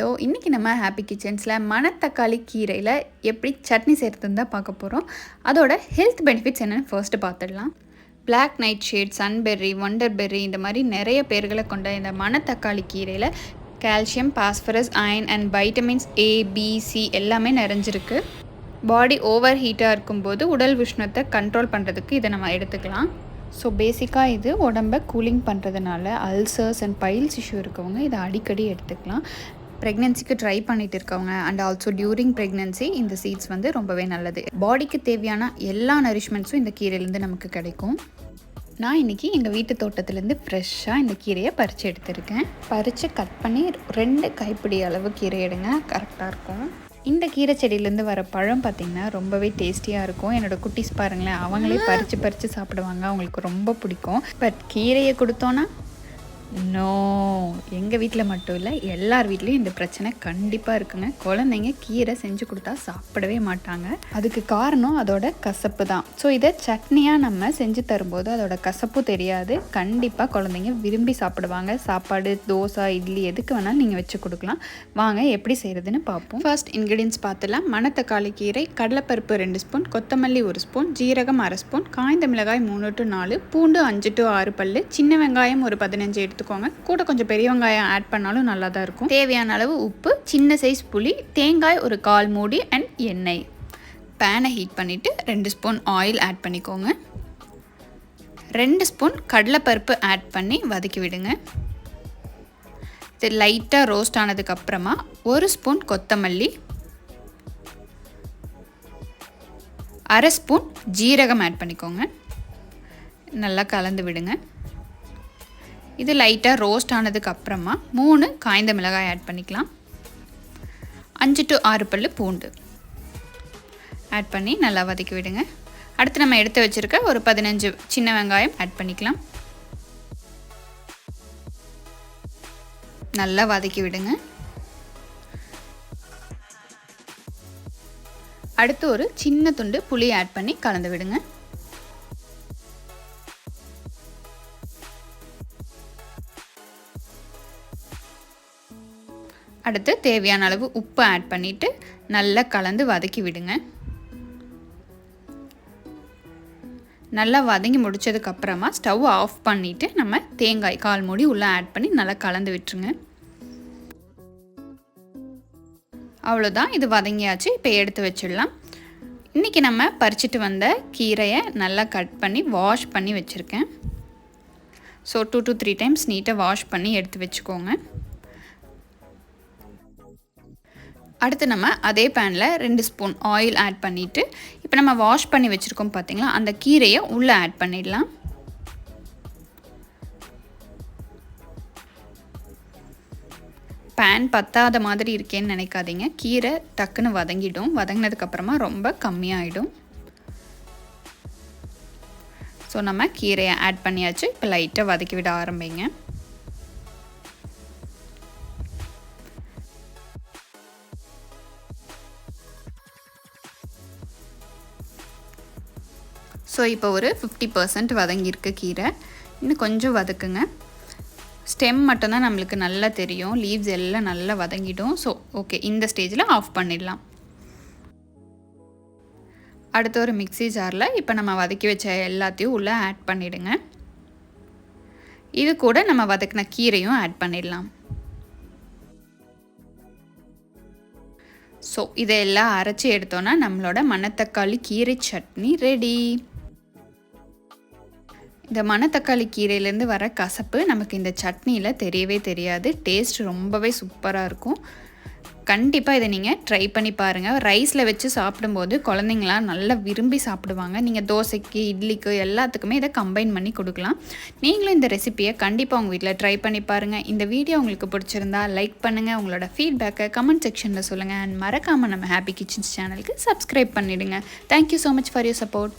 Hello, இன்றைக்கி நம்ம happy கிச்சன்ஸில் மணத்தக்காளி கீரையில் எப்படி சட்னி செய்கிறதுன்னு தான் பார்க்க போகிறோம். அதோட ஹெல்த் பெனிஃபிட்ஸ் என்னென்னு ஃபர்ஸ்ட்டு பார்த்துடலாம். Black nightshade, sunberry, wonderberry இந்த மாதிரி நிறைய பேர்களை கொண்ட இந்த மணத்தக்காளி கீரையில் calcium, phosphorus, iron and vitamins A, B, C எல்லாமே நிறைஞ்சிருக்கு. பாடி ஓவர் ஹீட்டாக இருக்கும்போது உடல் உஷ்ணத்தை கண்ட்ரோல் பண்ணுறதுக்கு இதை நம்ம எடுத்துக்கலாம். ஸோ பேசிக்காக இது உடம்பை கூலிங் பண்ணுறதுனால அல்சர்ஸ் அண்ட் பைல்ஸ் இஷ்யூ இருக்கவங்க இதை அடிக்கடி எடுத்துக்கலாம். ப்ரெக்னென்சிக்கு ட்ரை பண்ணிட்டு இருக்கவங்க அண்ட் ஆல்சோ டியூரிங் ப்ரெக்னென்சி இந்த சீட்ஸ் வந்து ரொம்பவே நல்லது. பாடிக்கு தேவையான எல்லா நரிஷ்மெண்ட்ஸும் இந்த கீரையிலேருந்து நமக்கு கிடைக்கும். நான் இன்றைக்கி எங்கள் வீட்டு தோட்டத்துலேருந்து ஃப்ரெஷ்ஷாக இந்த கீரையை பறித்து எடுத்திருக்கேன். பறித்து கட் பண்ணி 2 கைப்பிடி அளவு கீரை எடுங்க, கரெக்டாக இருக்கும். இந்த கீரை செடியிலேருந்து வர பழம் பார்த்திங்கன்னா ரொம்பவே டேஸ்டியாக இருக்கும். என்னோடய குட்டீஸ் பாருங்களேன், அவங்களே பறித்து சாப்பிடுவாங்க, அவங்களுக்கு ரொம்ப பிடிக்கும். பட் கீரையை கொடுத்தோன்னா நோ, எங்கள் வீட்டில் மட்டும் இல்லை எல்லார் வீட்லேயும் இந்த பிரச்சனை கண்டிப்பாக இருக்குங்க. குழந்தைங்க கீரை செஞ்சு கொடுத்தா சாப்பிடவே மாட்டாங்க. அதுக்கு காரணம் அதோட கசப்பு தான். ஸோ இதை சட்னியாக நம்ம செஞ்சு தரும்போது அதோட கசப்பு தெரியாது. கண்டிப்பாக குழந்தைங்க விரும்பி சாப்பிடுவாங்க. சாப்பாடு, தோசை, இட்லி எதுக்கு வேணாலும் நீங்கள் வச்சு கொடுக்கலாம். வாங்க எப்படி செய்கிறதுன்னு பார்ப்போம். ஃபர்ஸ்ட் இன்க்ரீடியன்ஸ் பார்த்துலாம். மணத்தக்காளி கீரை, கடலைப்பருப்பு 2 ஸ்பூன், கொத்தமல்லி 1 ஸ்பூன், ஜீரகம் 1/2 ஸ்பூன், காய்ந்த மிளகாய் 3 to 4, பூண்டு 5 to 6 பல், சின்ன வெங்காயம் ஒரு 15 எடுத்துக்கோங்க. கூட கொஞ்சம் பெரிய வெங்காயம் ஆட் பண்ணாலும் நல்லா தான் இருக்கும். தேவையான அளவு உப்பு, சின்ன சைஸ் புளி, தேங்காய் ஒரு 1/4 மூடி அண்ட் எண்ணெய். பேனை ஹீட் பண்ணிவிட்டு 2 ஸ்பூன் ஆயில் ஆட் பண்ணிக்கோங்க. 2 ஸ்பூன் கடலைப்பருப்பு ஆட் பண்ணி வதக்கி விடுங்க. இது லைட்டாக ரோஸ்ட் ஆனதுக்கப்புறமா 1 ஸ்பூன் கொத்தமல்லி, 1/2 ஸ்பூன் ஜீரகம் ஆட் பண்ணிக்கோங்க. நல்லா கலந்து விடுங்க. இது லைட்டாக ரோஸ்ட் ஆனதுக்கப்புறமா 3 காய்ந்த மிளகாய் ஆட் பண்ணிக்கலாம். 5 to 6 பல் பூண்டு ஆட் பண்ணி நல்லா வதக்கி விடுங்க. அடுத்து நம்ம எடுத்து வச்சுருக்க ஒரு 15 சின்ன வெங்காயம் ஆட் பண்ணிக்கலாம். நல்லா வதக்கி விடுங்க. அடுத்து ஒரு சின்ன துண்டு புளி ஆட் பண்ணி கலந்து விடுங்க. அடுத்து தேவையான அளவு உப்பு ஆட் பண்ணிவிட்டு நல்லா கலந்து வதக்கி விடுங்க. நல்லா வதங்கி முடித்ததுக்கப்புறமா ஸ்டவ் ஆஃப் பண்ணிவிட்டு நம்ம தேங்காய் 1/4 மூடி உள்ளே ஆட் பண்ணி நல்லா கலந்து விட்டுருங்க. அவ்வளோதான், இது வதங்கியாச்சு. இப்போ எடுத்து வச்சிடலாம். இன்றைக்கி நம்ம பறிச்சிட்டு வந்த கீரையை நல்லா கட் பண்ணி வாஷ் பண்ணி வச்சுருக்கேன். ஸோ 2 to 3 டைம்ஸ் நீட்டாக வாஷ் பண்ணி எடுத்து வச்சுக்கோங்க. அடுத்து நம்ம அதே பேனில் 2 ஸ்பூன் ஆயில் ஆட் பண்ணிவிட்டு இப்போ நம்ம வாஷ் பண்ணி வச்சுருக்கோம் பார்த்திங்களா, அந்த கீரையை உள்ளே ஆட் பண்ணிடலாம். பேன் பத்தாத மாதிரி இருக்கேன்னு நினைக்காதீங்க. கீரை டக்குன்னு வதங்கிடும். வதங்கினதுக்கப்புறமா ரொம்ப கம்மியாகிடும். ஸோ நம்ம கீரையை ஆட் பண்ணியாச்சு. இப்போ லைட்டாக வதக்கி விட ஆரம்பிங்க. ஸோ இப்போ ஒரு 50% வதங்கியிருக்க கீரை. இன்னும் கொஞ்சம் வதக்குங்க. ஸ்டெம் மட்டும்தான் நம்மளுக்கு நல்லா தெரியும், லீவ்ஸ் எல்லாம் நல்லா வதங்கிடும். ஸோ ஓகே, இந்த ஸ்டேஜில் ஆஃப் பண்ணிடலாம். அடுத்த ஒரு மிக்ஸி ஜாரில் இப்போ நம்ம வதக்கி வச்ச எல்லாத்தையும் உள்ளே ஆட் பண்ணிவிடுங்க. இது கூட நம்ம வதக்கின கீரையும் ஆட் பண்ணிடலாம். ஸோ இதெல்லாம் அரைச்சி எடுத்தோன்னா நம்மளோட மணத்தக்காளி கீரை சட்னி ரெடி. இந்த மணத்தக்காளி கீரையிலேருந்து வர கசப்பு நமக்கு இந்த சட்னியில் தெரியவே தெரியாது. டேஸ்ட் ரொம்பவே சூப்பராக இருக்கும். கண்டிப்பாக இதை நீங்கள் ட்ரை பண்ணி பாருங்கள். ரைஸில் வச்சு சாப்பிடும்போது குழந்தைங்களாம் நல்லா விரும்பி சாப்பிடுவாங்க. நீங்கள் தோசைக்கு, இட்லிக்கு எல்லாத்துக்குமே இதை கம்பைன் பண்ணி கொடுக்கலாம். நீங்களும் இந்த ரெசிப்பியை கண்டிப்பாக உங்கள் வீட்டில் ட்ரை பண்ணி பாருங்கள். இந்த வீடியோ உங்களுக்கு பிடிச்சிருந்தா லைக் பண்ணுங்கள். உங்களோட ஃபீட்பேக்கை கமெண்ட் செக்ஷனில் சொல்லுங்கள். அண்ட் மறக்காமல் நம்ம ஹாப்பி கிச்சன்ஸ் சேனலுக்கு சப்ஸ்கிரைப் பண்ணிவிடுங்க. Thank you so much for your support.